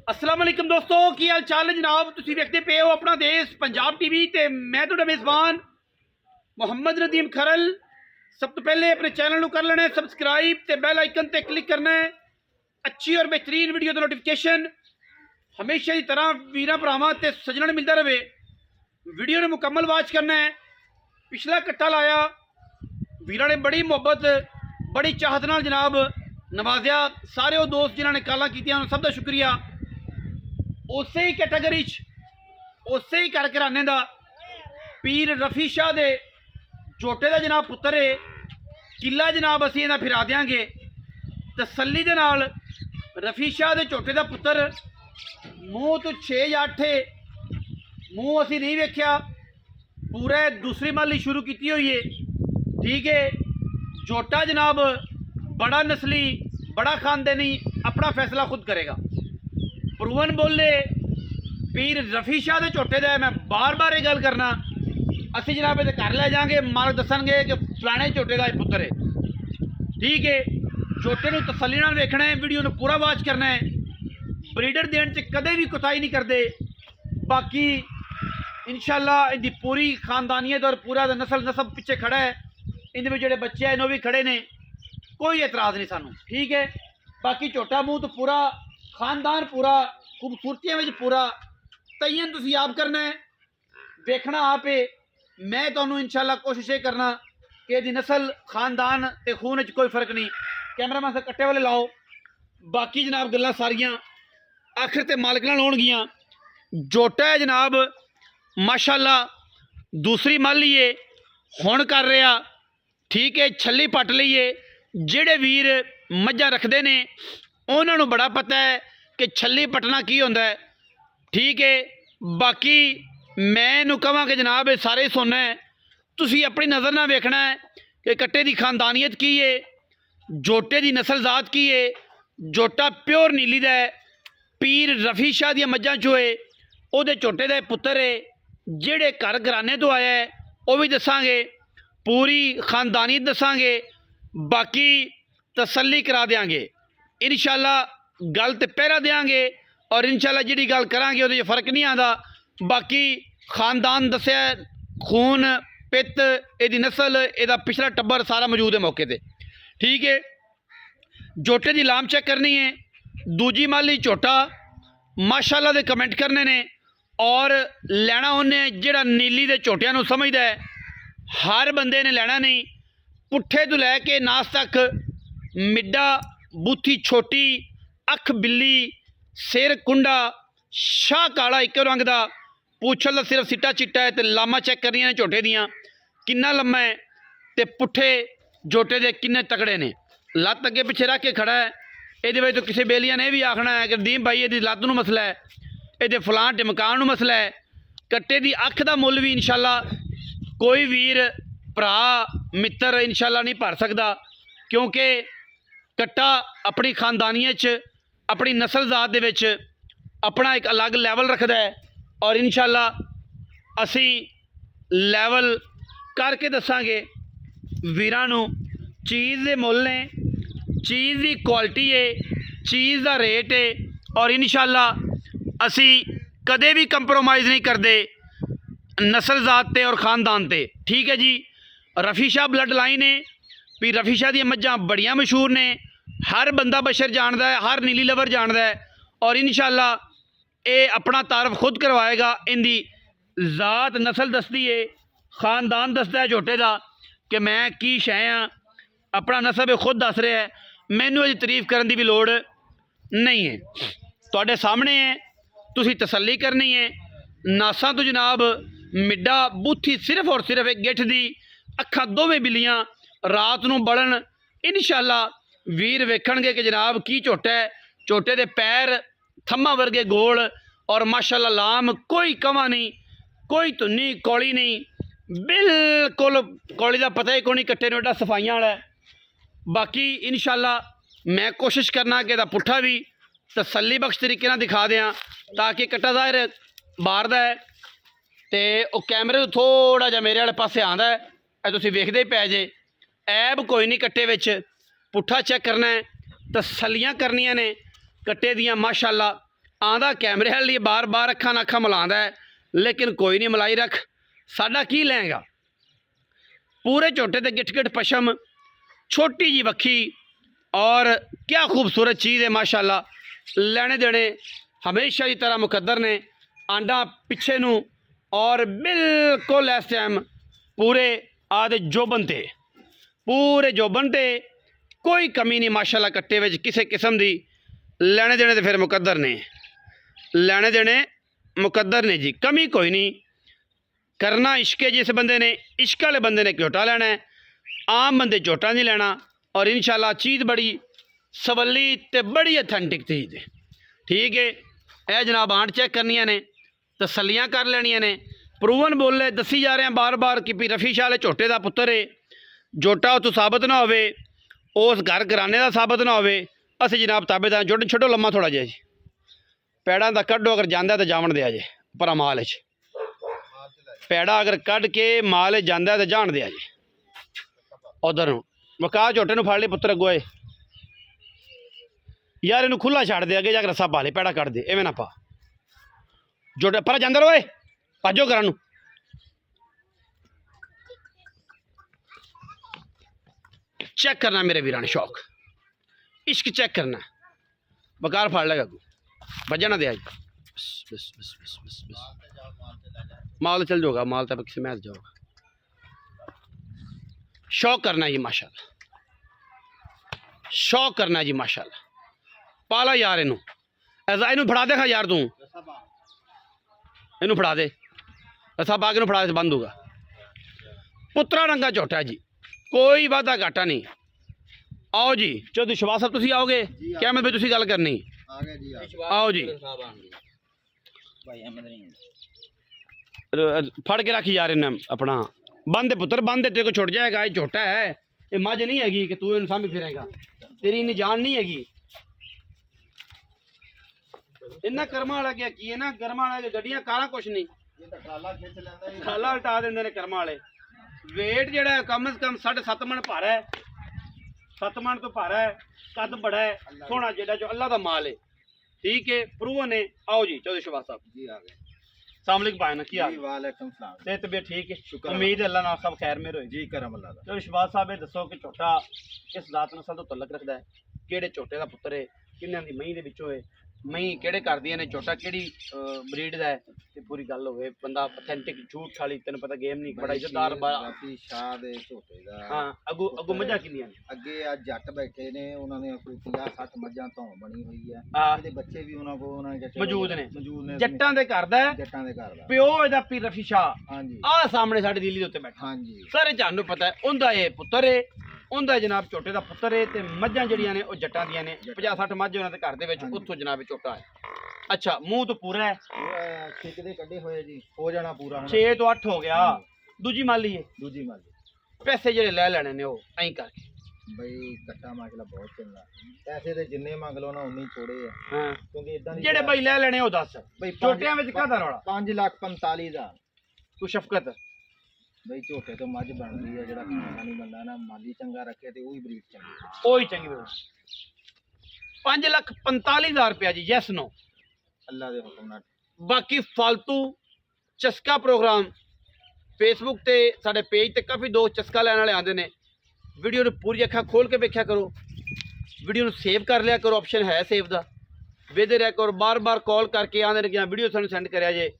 अस्सलाम वालेकुम दोस्तों की हाल चाल है जनाब। तुसीं वेखदे पे हो अपना देश पंजाब टीवी ते मैं तुहाडा मेज़बान मुहम्मद नदीम खरल। सब तो पहले अपने चैनल को कर लेना है सबसक्राइब ते बैल आइकन ते क्लिक करना है। अच्छी और बेहतरीन वीडियो का नोटिफिकेशन हमेशा की तरह वीरां भरावां ते सज्जणां नूं मिलता रहे। वीडियो ने मुकम्मल वाच करना है। पिछला कट्टा लाया वीरां ने बड़ी मुहब्बत बड़ी चाहत नाल जनाब नवाजिया। सारे वो दोस्त जिन्होंने कालां कीतियां उन्हां सब का शुक्रिया। उस ही कैटेगरी उस ही कर घराने का पीर रफी शाह दे झोटे का जनाब पुत्र है। किला जनाब असीं इहदा फिरा देंगे तसल्ली दे नाल। रफी शाह दे झोटे का पुत्र मूँह तो 6 या 8 मूँह असीं नहीं वेख्या। पूरे दूसरी माली शुरू की हुई है। ठीक है, झोटा जनाब बड़ा नस्ली बड़ा खानदानी अपना फैसला खुद करेगा। प्रूवन बोले पीर रफी शाह के झोटे का मैं बार बार ये गल करना। असी जनाब ये घर लै जाएंगे मालक दसणगे कि फलाने झोटे का पुत्र है। ठीक है, झोटे को तसल्ली नाल वेखना है, वीडियो को पूरा वाच करना है। ब्रीडर देने से कदे भी कोताही नहीं करते। बाकी इंशाअल्लाह इनकी पूरी खानदानियत और पूरा नस्ल पिछे खड़ा है। इनमें जोड़े बच्चे हैं भी खड़े ने, कोई एतराज़ नहीं सानू। ठीक है, बाकी झोटा मूँह तो पूरा खानदान पूरा खूबसूरतियों में पूरा तयन तुसीं आप करना है देखना आप है। मैं तुहानू इंशाअल्लाह कोशिश ये करना कि यदि नस्ल खानदान ते खून च कोई फर्क नहीं। कैमरामैन से कट्टे वाले लाओ। बाकी जनाब गल्लां सारियां आखिर ते मालिक नाल होणगियां। झोटा है जनाब माशाअल्लाह दूसरी माली है हुण कर रहा। ठीक है, छली पट लईए। जिहड़े वीर मझां रखते ने उन्होंने बड़ा पता है कि छली पटना की होंदा है। ठीक है, बाकी मैं कहां कि जनाब ये सारे सुनना है। तुसीं अपनी नज़र ना वेखना है कि कट्टे की खानदानियत की है, झोटे की नस्ल जात की है। झोटा प्योर नीली का है, पीर रफी शाह दी मझां चो है। उहदे झोटे का पुत्र है जिहड़े घर घराने तो आया है वह भी दसांगे, पूरी खानदानियत दसांगे। बाकी तसल्ली करा देंगे इंशाअल्लाह। गल तो पहरा देंगे और इंशाअल्लाह जिहड़ी गल करांगे उहदे च फर्क नहीं आता। बाकी खानदान दस्या खून पित इहदी नस्ल इहदा पिछला टब्बर सारा मौजूद है मौके पर। ठीक है, झोटे की लाम चेक करनी है। दूजी माली झोटा माशाअल्लाह दे कमेंट करने ने और लैना उन्हें जिहड़ा नीली दे झोटियां नूं समझदा है। हर बंदे ने लैना नहीं। पुट्ठे तो लैके नास तक मिड्डा बूथी छोटी अख बिल्ली सिर कुंडा शाह काला एक रंग का पूछल का सिर्फ सिट्टा चिट्टा है। तो लामा चेक करनियां ने झोटे दियां किन्ना लम्मा है तो पुट्ठे झोटे दे किन्ने तकड़े ने। लत्त अगे पिछे रख के खड़ा है। ये तो किसी बेलिया ने भी आखना है कि दीम भाई ये लत्त नूं मसला है, ये फलान टिमकान नूं मसला है। कट्टे की अख का मुल भी इंशाअल्लाह कोई वीर भरा मित्र इंशाअल्लाह नहीं भर सकता, क्योंकि कट्टा अपनी खानदानियत च अपनी नस्ल जात दे विच अपना एक अलग लैवल रखता है। और इंशाअल्लाह असी लैवल करके दसांगे वीरां नूं। चीज़ दे मुल ने, चीज़ की क्वालिटी है, चीज़ का रेट है और इंशाअल्लाह असी कदे भी कंप्रोमाइज़ नहीं करते नस्ल जात ते और ख़ानदान ते। ठीक है जी, रफी शाह ब्लड लाइन है। भी रफी शाह दी मझां बड़ियां मशहूर ने, हर बंदा बशर जानता है, हर नीली लवर जानता है। और इंशाअल्लाह ये अपना तारफ खुद करवाएगा। इनकी जात नस्ल दसदी है, ख़ानदान दसदा है झोटे का कि मैं की शै हाँ। अपना नस्ब ये खुद दस रहा है, मैनू अजी तारीफ करने की भी लोड़ नहीं है। तुहाडे सामने है, तुसी तसल्ली करनी है। नासा तो जनाब मिड्डा बूथी सिर्फ और सिर्फ एक गिठ दी अखा दोवें बिल्लियां रात नूं बड़न। इंशाअल्लाह वीर वेखणगे कि जनाब की झोटा है। झोटे दे पैर थम्मा वर्गे गोल और माशाअल्लाह लाम कोई कवा नहीं, कोई धुन्नी कौली नहीं, बिल्कुल कौली का पता ही कोई नहीं। कट्टे नूं एडा सफाइयां वाला है। बाकी इंशाअल्लाह मैं कोशिश करना कि इहदा पुट्ठा भी तसल्ली बख्श तरीके नाल दिखा दें ताकि कट्टा ज़ाहिर बाहर दा है तो वह कैमरे तो थोड़ा जा मेरे वाले पासे आंदा है। तुसीं वेखदे ही पै जे, ऐब कोई नहीं कट्टे विच। पुट्ठा चेक करना है, तसल्लियां करनियां ने कट्टे दियां माशाअल्लाह ਆਂਦਾ ਕੈਮਰੇ ਵਾਲੇ ਲਈ ਬਾਰ-ਬਾਰ ਅੱਖਾਂ ਨਾਲ ਅੱਖਾਂ ਮਿਲਾਉਂਦਾ ਹੈ, ਲੇਕਿਨ ਕੋਈ ਨਹੀਂ ਮਲਾਈ ਰੱਖ, ਸਾਡਾ ਕੀ ਲੈਂਗਾ। पूरे झोटे ते गिठ गिठ पशम, छोटी जी वक्खी, और क्या खूबसूरत चीज़ है माशाल्लाह। लेने देने हमेशा की तरह मुकद्दर ने, आंडा पिछे नू और बिल्कुल इस टाइम पूरे आदे जोबन ते, पूरे जोबन ते कोई कमी नहीं माशाल्लाह। कट्टे विच किसी किस्म दी लेने देने ते फिर मुकद्दर ने, लेने देने मुकद्दर ने जी, कमी कोई नहीं। करना इश्क है जिस बंदे ने, इश्क वाले बंदे ने झोटा लेना है, आम बंदे झोटा नहीं लेना। और इंशाल्लाह चीज़ बड़ी सवली ते बड़ी अथेंटिक चीज़ है। ठीक है, यह जनाब आंट चेक करनियां ने, तसलियां कर लेनियां ने। प्रूवन बोले दसी जा रहे हैं बार बार कि भी रफी शाह वाले झोटे का पुत्र है, झोटा उतों साबित ना होवे, उस घर घराने का साबित ना होवे, असीं जनाब ताबेदार। झोट छड्डो लम्मा थोड़ा जिहा जी, पैड़ा का कड्डो, अगर जांदा तो जावन दिया जे पर माल च, पैड़ा अगर कढ़ के माल जाता तो जान दिया जी। उधर वका झोटे फड़ ले पुत्र अगो यार, इनू खुला छड़ दे, अगे जाकर रस्सा पा ले, पैड़ा कट दे, इवें ना पा झोटे पर जांदा रहो, भजो घर। चेक करना मेरे वीरां ने, शौक इश्क चेक करना, बकार फड़ लेगा अगू, बजा ना दिया जी। बस बस बस बस बस बस, माल चल जाओगा, माल तब किसी मैच जाओगा। शौक करना जी माशाल्लाह, शौक करना जी माशाल्लाह। पाला यार इनू, ऐसा इनू फड़ा दे खा यार, तू इनू फड़ा दे, ऐसा बाग इनू फड़ा दे, बंद होगा। पुत्रा रंगा झोटा जी, कोई वादा घाटा नहीं। आओ जी चौधरी शबाज साहब, तुसी आओगे क्या? मैं तुसी गल करनी, आओ जी। फड़ के रख यार इन्हें अपना, बंद पुत्र बंद, तेरे को छुट जाएगा। ये झोटा है, ये मज नहीं हैगी कि तू इन सामने फिरेगा, तेरी इन्नी जान नहीं हैगी। इन्ना कर्मा वाला क्या की है ना, कर्मा वाला गड्डियां कारा कुछ नहीं, खाला उल्टा देंदे ने कर्मा वाले। वेट जेड़ा कम से कम 7.5 मन भारा है, 7 मन तो भारा है, कद बड़ा है, सोना जेड़ा जो अल्लाह का माल है। ठीक है, प्रूवन है। आओ जी चौधरी शबाज साहब जी, आ गए। सामलिक भाई ना की वालेकुम सलाम, ते तबीयत ठीक है? उम्मीद है अल्लाह नाल सब खैर मेरे होए जी, करम अल्लाह दा। चलो शबाज साहब ये दसो कि झोटा किस जात नस्ल तो तल्लक रखदा है, किहड़े झोटे दा पुत्र है, किन्हां दी मही दे विचों है, मही किहड़े घर दी ने, झोटा किहड़ी ब्रीड दा है, ते पूरी गल होवे। बंदा ऑथेंटिक झूठ खाली, तैनूं पता गेम नहीं, बड़ा इज्जतदार रफी शाह दे झोटे दा। हां, अगू अगू मझां किन्नियां ने? ਅੱਗੇ ਆ ਜੱਟ ਬੈਠੇ ਨੇ, ਉਹਨਾਂ ਨੇ ਕੋਈ 50-60 ਮੱਝਾਂ ਤੋਂ ਬਣੀ ਹੋਈ ਹੈ, ਇਹਦੇ ਬੱਚੇ ਵੀ ਉਹਨਾਂ ਕੋਲ ਮੌਜੂਦ ਨੇ। ਜੱਟਾਂ ਦੇ ਘਰ ਦਾ, ਜੱਟਾਂ ਦੇ ਘਰ ਦਾ ਪਿਓ ਇਹਦਾ ਪੀਰ ਰਫੀ ਸ਼ਾਹ। ਹਾਂਜੀ, ਆਹ ਸਾਹਮਣੇ ਸਾਡੇ ਦਿੱਲੀ ਦੇ ਉੱਤੇ ਬੈਠਾ। ਹਾਂਜੀ, ਸਾਰੇ ਜਾਨੂੰ ਪਤਾ ਹੈ ਉਹਦਾ ਇਹ ਪੁੱਤਰ ਹੈ, ਉਹਦਾ ਜਨਾਬ ਝੋਟੇ ਦਾ ਪੁੱਤਰ ਹੈ। ਤੇ ਮੱਝਾਂ ਜਿਹੜੀਆਂ ਨੇ ਉਹ ਜੱਟਾਂ ਦੀਆਂ ਨੇ, 50-60 ਮੱਝ ਉਹਨਾਂ ਦੇ ਘਰ ਦੇ ਵਿੱਚ, ਉੱਥੋਂ ਜਨਾਬ ਝੋਟਾ ਹੈ। ਅੱਛਾ, ਮੂੰਹ ਤੋਂ ਪੂਰਾ ਹੈ, ਛਿੱਕ ਦੇ ਕੱਢੇ ਹੋਏ ਜੀ, ਹੋ ਜਾਣਾ ਪੂਰਾ 6 ਤੋਂ 8 ਹੋ ਗਿਆ। ਦੂਜੀ ਮਾਲੀ ਹੈ, ਦੂਜੀ ਮਾਲੀ। ਪੈਸੇ ਜਿਹੜੇ ਲੈ ਲੈਣੇ ਨੇ ਉਹ ਐਂ ਕਰਕੇ ਬਈ ਕੱਟਾ ਮਾਸ਼ਾਅੱਲਾ ਬਹੁਤ ਚੰਗਾ, ਪੈਸੇ ਦੇ ਜਿੰਨੇ ਮੰਗ ਲਓ ਨਾ ਉਨੇ ਹੀ ਥੋੜੇ ਆ। ਹਾਂ, ਕਿਉਂਕਿ ਇਦਾਂ ਜਿਹੜੇ ਬਈ ਲੈ ਲੈਣੇ ਉਹ ਦੱਸ। ਬਈ ਝੋਟਿਆਂ ਵਿੱਚ ਕਾਹਦਾ ਰੌਲਾ? 5,45,000। ਤੂੰ ਸ਼ਫਕਤ ਬਈ ਝੋਟੇ ਤੋਂ ਮੱਝ ਬਣਦੀ ਹੈ, ਜਿਹੜਾ ਖਾਣਾ ਨਹੀਂ ਬੰਦਾ ਨਾ, ਮਾਲੀ ਚੰਗਾ ਰੱਖੇ ਤੇ ਉਹੀ ਬਰੀਡ ਚੰਗੀ, ਉਹੀ ਚੰਗੀ ਬਣਾ। 5,45,000 ਰੁਪਇਆ ਜੀ, ਯੈਸ ਨੋ? ਅੱਲਾ ਦੇ ਹੁਕਮ ਨਾਲ। ਬਾਕੀ ਫालतू ਚਸਕਾ ਪ੍ਰੋਗਰਾਮ ਫੇਸਬੁੱਕ ਤੇ ਸਾਡੇ ਪੇਜ ਤੇ ਕਾਫੀ ਦੋਸਤ ਚਸਕਾ ਲੈਣ ਵਾਲੇ ਆਉਂਦੇ ਨੇ। ਵੀਡੀਓ ਨੂੰ ਪੂਰੀ ਅੱਖਾਂ ਖੋਲ ਕੇ ਵੇਖਿਆ ਕਰੋ, ਵੀਡੀਓ ਨੂੰ ਸੇਵ ਕਰ ਲਿਆ ਕਰੋ, ਆਪਸ਼ਨ ਹੈ ਸੇਵ ਦਾ, ਵੇਖਦੇ ਰਿਹਾ ਕਰੋ। ਬਾਰ-ਬਾਰ ਕਾਲ ਕਰਕੇ ਆਉਂਦੇ ਨੇ ਕਿ ਵੀਡੀਓ ਸਾਨੂੰ ਸੈਂਡ ਕਰਿਆ ਜੇ।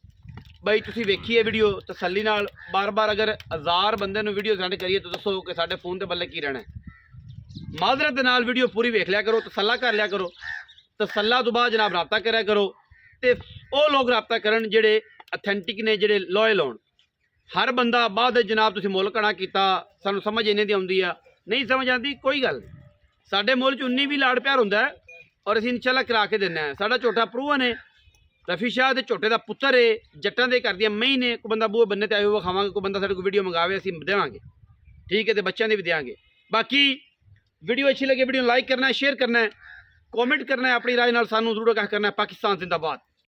ਬਈ ਤੁਸੀਂ ਵੇਖੀਏ ਵੀਡੀਓ ਤਸੱਲੀ ਨਾਲ, ਬਾਰ-ਬਾਰ ਅਗਰ 1000 ਬੰਦੇ ਨੂੰ ਵੀਡੀਓ ਸੈਂਡ ਕਰੀਏ ਤਾਂ ਦੱਸੋ ਕਿ ਸਾਡੇ ਫੋਨ ਦੇ ਬੱਲੇ ਕੀ ਰਹਿਣਾ। ਮਾਜ਼ਰਤ ਦੇ ਨਾਲ ਵੀਡੀਓ ਪੂਰੀ ਵੇਖ ਲਿਆ ਕਰੋ, ਤਸੱਲਾ ਕਰ ਲਿਆ ਕਰੋ। ਤਸੱਲਾ ਤੋਂ ਬਾਅਦ ਜਨਾਬ ਰਾਬਤਾ ਕਰਿਆ ਕਰੋ, ਤੇ ਉਹ ਲੋਕ ਰਾਬਤਾ ਕਰਨ ਜਿਹੜੇ ਅਥੈਂਟਿਕ ਨੇ, ਜਿਹੜੇ ਲੋਇਲ ਹੋਣ। ਹਰ ਬੰਦਾ ਬਾਅਦ ਜਨਾਬ ਤੁਸੀਂ ਮੁੱਲ ਘਣਾ ਕੀਤਾ, ਸਾਨੂੰ ਸਮਝ ਇੰਨੇ ਦੀ ਆਉਂਦੀ ਆ, ਨਹੀਂ ਸਮਝ ਆਉਂਦੀ ਕੋਈ ਗੱਲ ਨਹੀਂ। ਸਾਡੇ ਮੁੱਲ 'ਚ ਉਨੀ ਵੀ ਲਾੜ ਪਿਆਰ ਹੁੰਦਾ ਹੈ, ਔਰ ਅਸੀਂ ਇਨਸ਼ਾਅੱਲਾ ਕਰਾ ਕੇ ਦਿੰਦੇ ਹਾਂ। ਸਾਡਾ ਝੋਟਾ ਪ੍ਰੂਵਨ ਹੈ, ਰਫੀ ਸ਼ਾਹ ਦੇ ਝੋਟੇ ਦਾ ਪੁੱਤਰ ਹੈ, ਜੱਟਾਂ ਦੇ ਘਰ ਦੀਆਂ ਮਹੀਂ ਨੇ। ਕੋਈ ਬੰਦਾ ਬੂਹੇ ਬੰਨੇ ਤੇ ਆਏ ਹੋਵੇ ਖਾਵਾਂਗੇ, ਕੋਈ ਬੰਦਾ ਸਾਡੇ ਕੋਲ ਵੀਡੀਓ ਮੰਗਾਵੇ ਅਸੀਂ ਦੇਵਾਂਗੇ, ਠੀਕ ਹੈ, ਤੇ ਬੱਚਿਆਂ ਦੇ ਵੀ ਦੇਵਾਂਗੇ। ਬਾਕੀ ਵੀਡੀਓ ਅੱਛੀ ਲੱਗੇ, ਵੀਡੀਓ ਨੂੰ ਲਾਈਕ ਕਰਨਾ ਹੈ, ਸ਼ੇਅਰ ਕਰਨਾ ਹੈ, कमेंट करना है, अपनी राय नाल सानू जरूर आगाह करना है। पाकिस्तान जिंदाबाद।